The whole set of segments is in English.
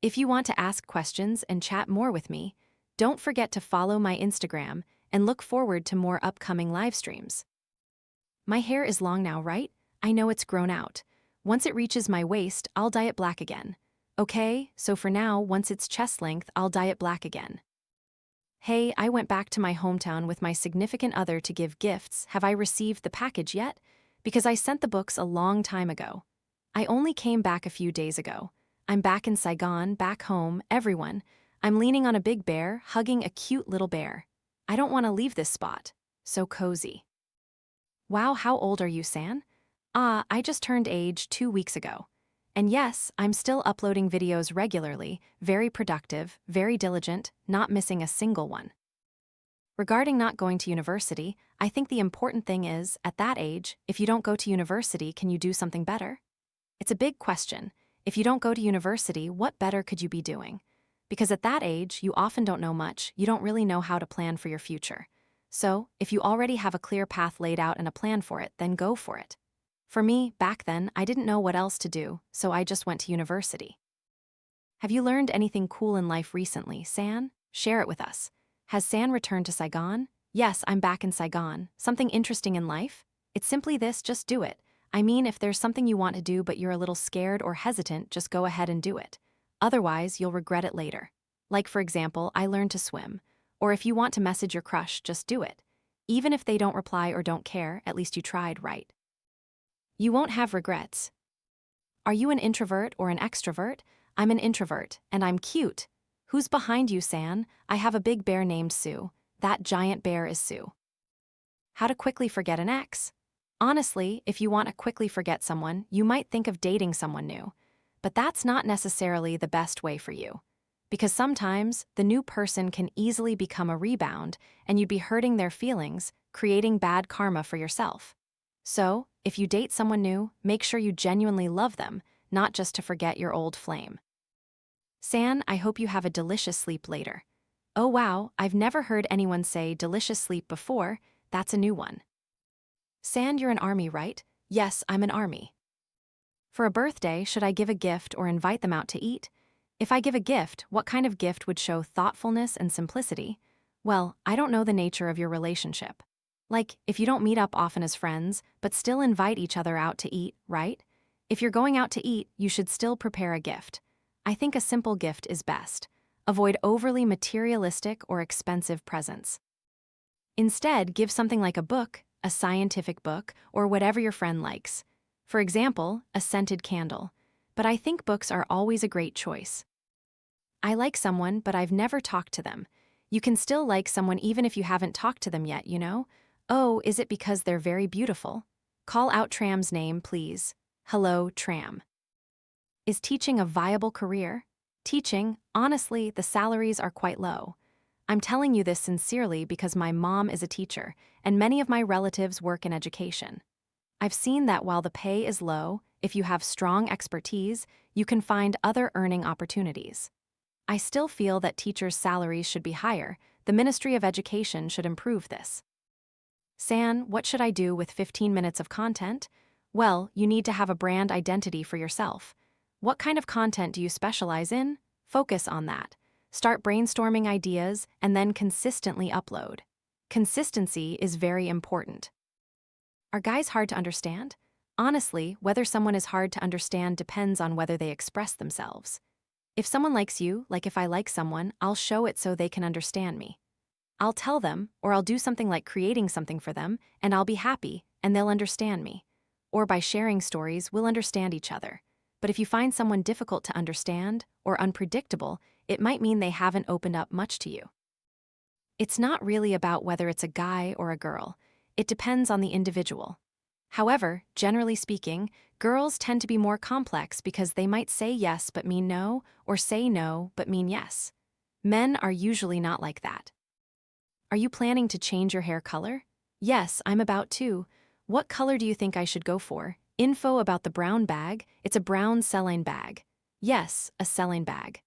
If you want to ask questions and chat more with me, don't forget to follow my Instagram and look forward to more upcoming live streams. My hair is long now, right? I know it's grown out. Once it reaches my waist, I'll dye it black again. Okay, so for now, once it's chest length, I'll dye it black again. Hey, I went back to my hometown with my significant other to give gifts. Have I received the package yet? Because I sent the books a long time ago. I only came back a few days ago. I'm back in Saigon, back home, everyone. I'm leaning on a big bear, hugging a cute little bear. I don't want to leave this spot. So cozy. Wow, how old are you, San? I just turned age 2 weeks ago. And yes, I'm still uploading videos regularly, very productive, very diligent, not missing a single one. Regarding not going to university, I think the important thing is, at that age, if you don't go to university, can you do something better? It's a big question. If you don't go to university, what better could you be doing? Because at that age, you often don't know much, you don't really know how to plan for your future. So, if you already have a clear path laid out and a plan for it, then go for it. For me, back then, I didn't know what else to do, so I just went to university. Have you learned anything cool in life recently, San? Share it with us. Has San returned to Saigon? Yes, I'm back in Saigon. Something interesting in life? It's simply this, just do it. I mean, if there's something you want to do but you're a little scared or hesitant, just go ahead and do it. Otherwise, you'll regret it later. Like, for example, I learned to swim. Or if you want to message your crush, just do it. Even if they don't reply or don't care, at least you tried, right? You won't have regrets. Are you an introvert or an extrovert? I'm an introvert, and I'm cute. Who's behind you, San? I have a big bear named Sue. That giant bear is Sue. How to quickly forget an ex? Honestly, if you want to quickly forget someone, you might think of dating someone new. But that's not necessarily the best way for you. Because sometimes, the new person can easily become a rebound, and you'd be hurting their feelings, creating bad karma for yourself. So, if you date someone new, make sure you genuinely love them, not just to forget your old flame. San, I hope you have a delicious sleep later. Oh wow, I've never heard anyone say delicious sleep before, that's a new one. San, you're an army, right? Yes, I'm an army. For a birthday, should I give a gift or invite them out to eat? If I give a gift, what kind of gift would show thoughtfulness and simplicity? Well, I don't know the nature of your relationship. Like, if you don't meet up often as friends, but still invite each other out to eat, right? If you're going out to eat, you should still prepare a gift. I think a simple gift is best. Avoid overly materialistic or expensive presents. Instead, give something like a book, a scientific book, or whatever your friend likes. For example, a scented candle. But I think books are always a great choice. I like someone, but I've never talked to them. You can still like someone even if you haven't talked to them yet, you know? Oh, is it because they're very beautiful? Call out Tram's name, please. Hello, Tram. Is teaching a viable career? Teaching, honestly, the salaries are quite low. I'm telling you this sincerely because my mom is a teacher, and many of my relatives work in education. I've seen that while the pay is low, if you have strong expertise, you can find other earning opportunities. I still feel that teachers' salaries should be higher. The Ministry of Education should improve this. San, what should I do with 15 minutes of content? Well, you need to have a brand identity for yourself. What kind of content do you specialize in? Focus on that. Start brainstorming ideas and then consistently upload. Consistency is very important. Are guys hard to understand? Honestly, whether someone is hard to understand depends on whether they express themselves. If someone likes you, like if I like someone, I'll show it so they can understand me. I'll tell them, or I'll do something like creating something for them, and I'll be happy, and they'll understand me. Or by sharing stories, we'll understand each other. But if you find someone difficult to understand, or unpredictable, it might mean they haven't opened up much to you. It's not really about whether it's a guy or a girl. It depends on the individual. However, generally speaking, girls tend to be more complex because they might say yes but mean no, or say no but mean yes. Men are usually not like that. Are you planning to change your hair color? Yes, I'm about to. What color do you think I should go for? Info about the brown bag. It's a brown Celine bag. Yes, a Celine bag.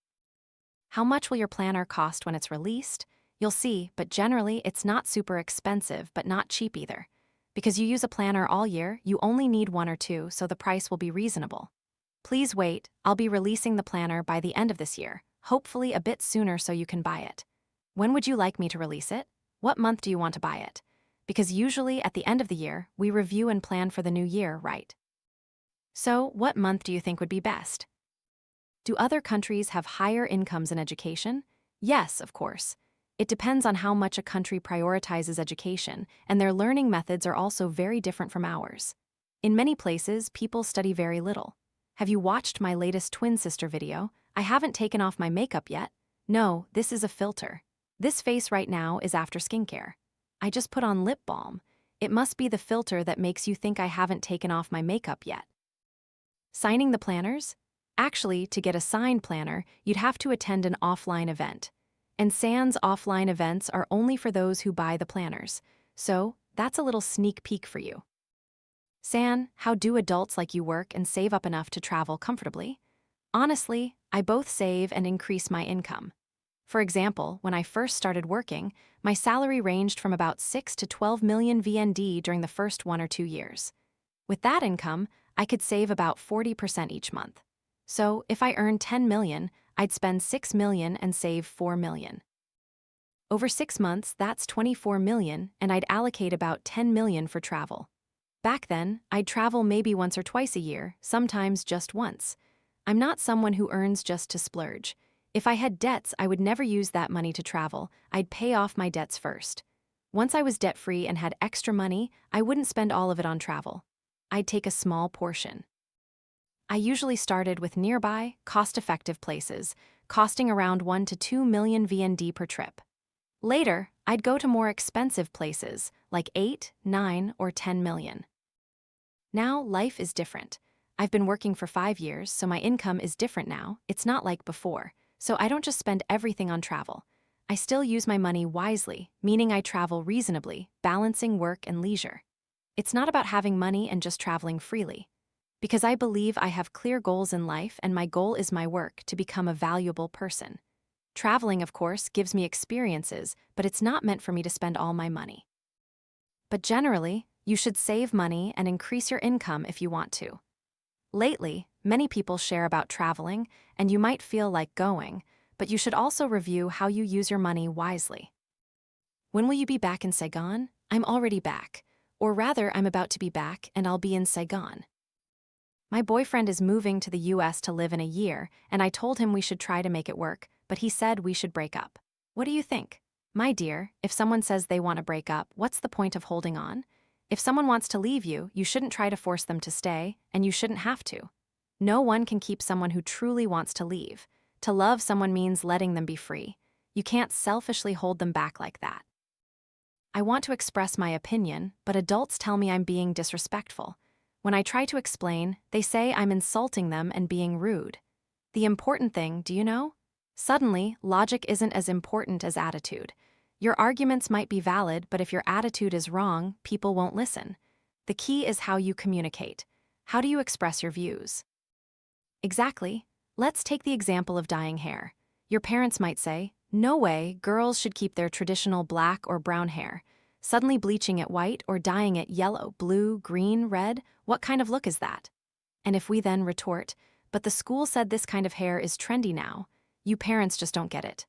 How much will your planner cost when it's released? You'll see, but generally it's not super expensive but not cheap either. Because you use a planner all year, you only need one or two, so the price will be reasonable. Please wait, I'll be releasing the planner by the end of this year, hopefully a bit sooner so you can buy it. When would you like me to release it? What month do you want to buy it? Because usually at the end of the year, we review and plan for the new year, right? So, what month do you think would be best? Do other countries have higher incomes in education? Yes, of course. It depends on how much a country prioritizes education, and their learning methods are also very different from ours. In many places, people study very little. Have you watched my latest twin sister video? I haven't taken off my makeup yet. No, this is a filter. This face right now is after skincare. I just put on lip balm. It must be the filter that makes you think I haven't taken off my makeup yet. Signing the planners? Actually, to get a signed planner, you'd have to attend an offline event. And Sans offline events are only for those who buy the planners. So, that's a little sneak peek for you. San, how do adults like you work and save up enough to travel comfortably? Honestly, I both save and increase my income. For example, when I first started working, my salary ranged from about 6 to 12 million VND during the first 1 or 2 years. With that income, I could save about 40% each month. So, if I earned 10 million, I'd spend 6 million and save 4 million. Over 6 months, that's 24 million, and I'd allocate about 10 million for travel. Back then, I'd travel maybe once or twice a year, sometimes just once. I'm not someone who earns just to splurge. If I had debts, I would never use that money to travel. I'd pay off my debts first. Once I was debt-free and had extra money, I wouldn't spend all of it on travel. I'd take a small portion. I usually started with nearby, cost-effective places, costing around 1 to 2 million VND per trip. Later, I'd go to more expensive places, like 8, 9, or 10 million. Now, life is different. I've been working for 5 years, so my income is different now. It's not like before, so I don't just spend everything on travel. I still use my money wisely, meaning I travel reasonably, balancing work and leisure. It's not about having money and just traveling freely. Because I believe I have clear goals in life and my goal is my work to become a valuable person. Traveling, of course, gives me experiences, but it's not meant for me to spend all my money. But generally, you should save money and increase your income if you want to. Lately, many people share about traveling, and you might feel like going, but you should also review how you use your money wisely. When will you be back in Saigon? I'm already back. Or rather, I'm about to be back, and I'll be in Saigon. My boyfriend is moving to the US to live in a year, and I told him we should try to make it work, but he said we should break up. What do you think? My dear, if someone says they want to break up, what's the point of holding on? If someone wants to leave you, you shouldn't try to force them to stay, and you shouldn't have to. No one can keep someone who truly wants to leave. To love someone means letting them be free. You can't selfishly hold them back like that. I want to express my opinion, but adults tell me I'm being disrespectful. When I try to explain, they say I'm insulting them and being rude. The important thing, do you know? Suddenly, logic isn't as important as attitude. Your arguments might be valid, but if your attitude is wrong, people won't listen. The key is how you communicate. How do you express your views? Exactly. Let's take the example of dyeing hair. Your parents might say, "No way, girls should keep their traditional black or brown hair. Suddenly bleaching it white or dyeing it yellow, blue, green, red, what kind of look is that?" And if we then retort, "But the school said this kind of hair is trendy now," you parents just don't get it.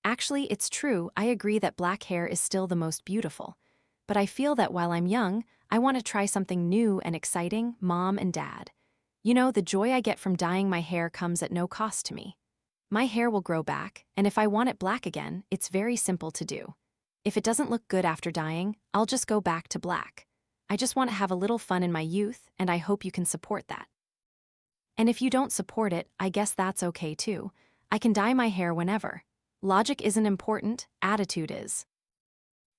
Actually, it's true, I agree that black hair is still the most beautiful. But I feel that while I'm young, I want to try something new and exciting, mom and dad. You know, the joy I get from dyeing my hair comes at no cost to me. My hair will grow back, and if I want it black again, it's very simple to do. If it doesn't look good after dyeing, I'll just go back to black. I just want to have a little fun in my youth, and I hope you can support that. And if you don't support it, I guess that's okay too. I can dye my hair whenever. Logic isn't important, attitude is.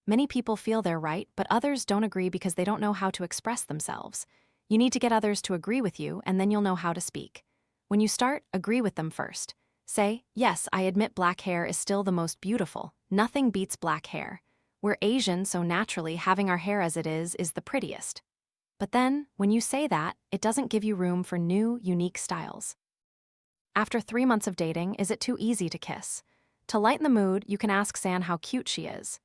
Many people feel they're right, but others don't agree because they don't know how to express themselves. You need to get others to agree with you, and then you'll know how to speak. When you start, agree with them first. Say, "Yes, I admit black hair is still the most beautiful. Nothing beats black hair. We're Asian, so naturally having our hair as it is the prettiest." But then, when you say that, it doesn't give you room for new, unique styles. After 3 months of dating, is it too easy to kiss? To lighten the mood, you can ask San how cute she is.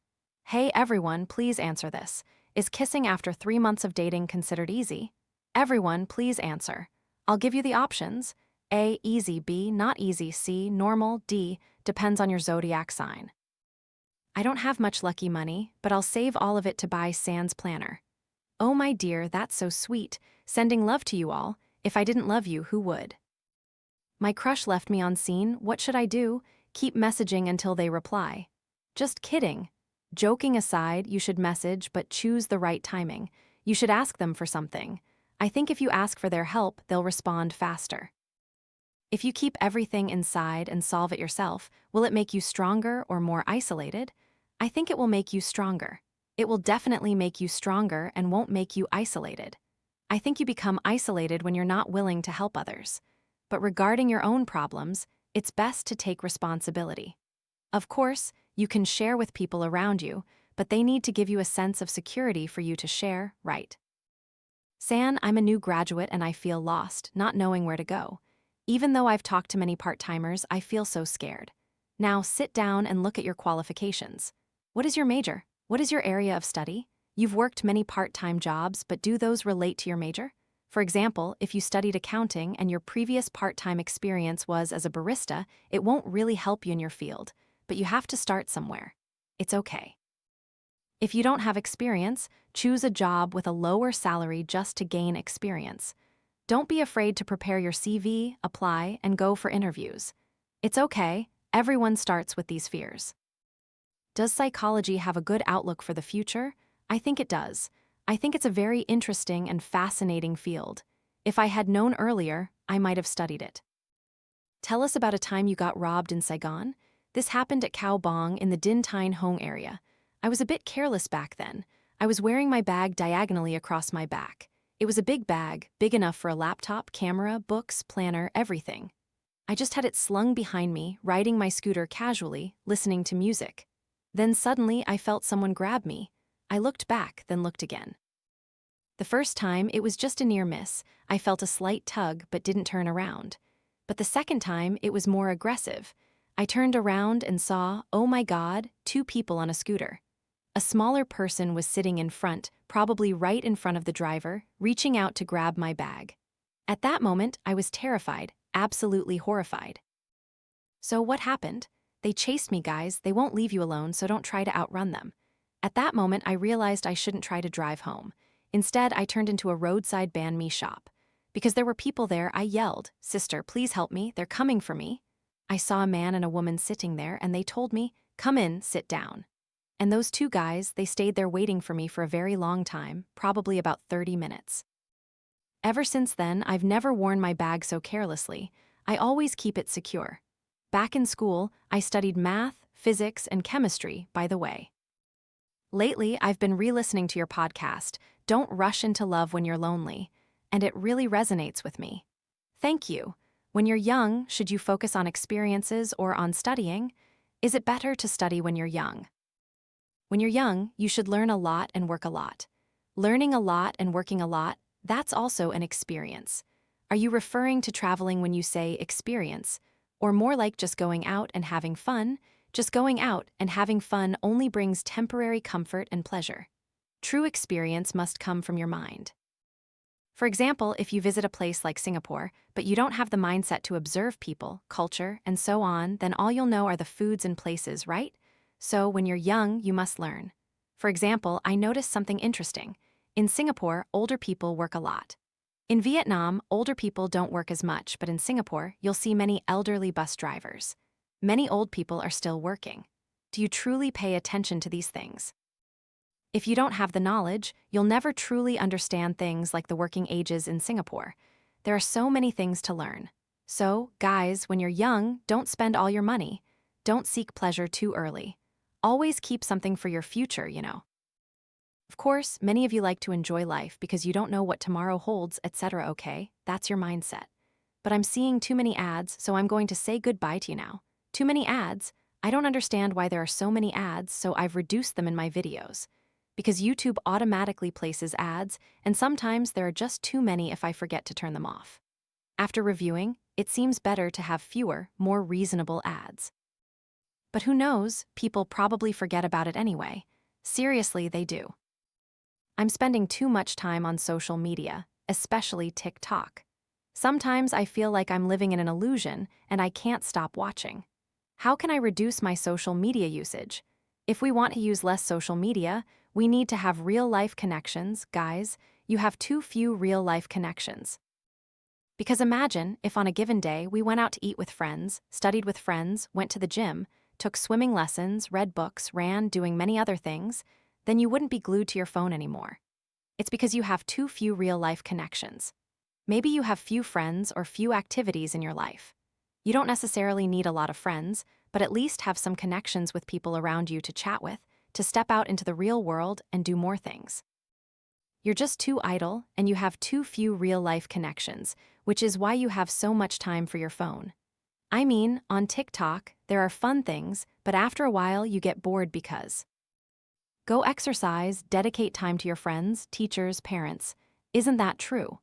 Hey everyone, please answer this. Is kissing after 3 months of dating considered easy? Everyone, please answer. I'll give you the options. A, easy, B, not easy, C, normal, D, depends on your zodiac sign. I don't have much lucky money, but I'll save all of it to buy Sans planner. Oh my dear, that's so sweet. Sending love to you all. If I didn't love you, who would? My crush left me on scene. What should I do? Keep messaging until they reply. Just kidding. Joking aside, you should message, but choose the right timing. You should ask them for something. I think if you ask for their help, they'll respond faster. If you keep everything inside and solve it yourself, will it make you stronger or more isolated? I think it will make you stronger. It will definitely make you stronger and won't make you isolated. I think you become isolated when you're not willing to help others. But regarding your own problems, it's best to take responsibility. Of course, you can share with people around you, but they need to give you a sense of security for you to share, right? San, I'm a new graduate and I feel lost, not knowing where to go. Even though I've talked to many part-timers, I feel so scared. Now sit down and look at your qualifications. What is your major? What is your area of study? You've worked many part-time jobs, but do those relate to your major? For example, if you studied accounting and your previous part-time experience was as a barista, it won't really help you in your field, but you have to start somewhere. It's okay. If you don't have experience, choose a job with a lower salary just to gain experience. Don't be afraid to prepare your CV, apply, and go for interviews. It's okay, everyone starts with these fears. Does psychology have a good outlook for the future? I think it does. I think it's a very interesting and fascinating field. If I had known earlier, I might have studied it. Tell us about a time you got robbed in Saigon. This happened at Khao Bang in the Din Tien Hong area. I was a bit careless back then. I was wearing my bag diagonally across my back. It was a big bag, big enough for a laptop, camera, books, planner, everything. I just had it slung behind me, riding my scooter casually, listening to music. Then suddenly I felt someone grab me. I looked back, then looked again. The first time, it was just a near miss. I felt a slight tug but didn't turn around. But the second time, it was more aggressive. I turned around and saw, oh my God, 2 people on a scooter. A smaller person was sitting in front, probably right in front of the driver, reaching out to grab my bag. At that moment, I was terrified, absolutely horrified. So what happened? They chased me, guys. They won't leave you alone, so don't try to outrun them. At that moment, I realized I shouldn't try to drive home. Instead, I turned into a roadside banh mi shop. Because there were people there, I yelled, "Sister, please help me, they're coming for me." I saw a man and a woman sitting there, and they told me, "Come in, sit down." And those 2 guys, they stayed there waiting for me for a very long time, probably about 30 minutes. Ever since then, I've never worn my bag so carelessly. I always keep it secure. Back in school, I studied math, physics, and chemistry, by the way. Lately, I've been re-listening to your podcast, Don't Rush into Love When You're Lonely, and it really resonates with me. Thank you. When you're young, should you focus on experiences or on studying? Is it better to study when you're young? When you're young, you should learn a lot and work a lot. Learning a lot and working a lot, that's also an experience. Are you referring to traveling when you say experience? Or more like just going out and having fun? Just going out and having fun only brings temporary comfort and pleasure. True experience must come from your mind. For example, if you visit a place like Singapore, but you don't have the mindset to observe people, culture, and so on, then all you'll know are the foods and places, right? So when you're young, you must learn. For example, I noticed something interesting. In Singapore, older people work a lot. In Vietnam, older people don't work as much, but in Singapore, you'll see many elderly bus drivers. Many old people are still working. Do you truly pay attention to these things? If you don't have the knowledge, you'll never truly understand things like the working ages in Singapore. There are so many things to learn. So, guys, when you're young, don't spend all your money. Don't seek pleasure too early. Always keep something for your future, you know. Of course, many of you like to enjoy life because you don't know what tomorrow holds, etc. Okay, that's your mindset. But I'm seeing too many ads, so I'm going to say goodbye to you now. Too many ads? I don't understand why there are so many ads, so I've reduced them in my videos. Because YouTube automatically places ads, and sometimes there are just too many if I forget to turn them off. After reviewing, it seems better to have fewer, more reasonable ads. But who knows, people probably forget about it anyway. Seriously, they do. I'm spending too much time on social media, especially TikTok. Sometimes I feel like I'm living in an illusion and I can't stop watching. How can I reduce my social media usage? If we want to use less social media, we need to have real-life connections. Guys, you have too few real-life connections. Because imagine if on a given day we went out to eat with friends, studied with friends, went to the gym, took swimming lessons, read books, ran, doing many other things, then you wouldn't be glued to your phone anymore. It's because you have too few real-life connections. Maybe you have few friends or few activities in your life. You don't necessarily need a lot of friends, but at least have some connections with people around you to chat with, to step out into the real world and do more things. You're just too idle, and you have too few real-life connections, which is why you have so much time for your phone. I mean, on TikTok, there are fun things, but after a while you get bored because. Go exercise, dedicate time to your friends, teachers, parents. Isn't that true?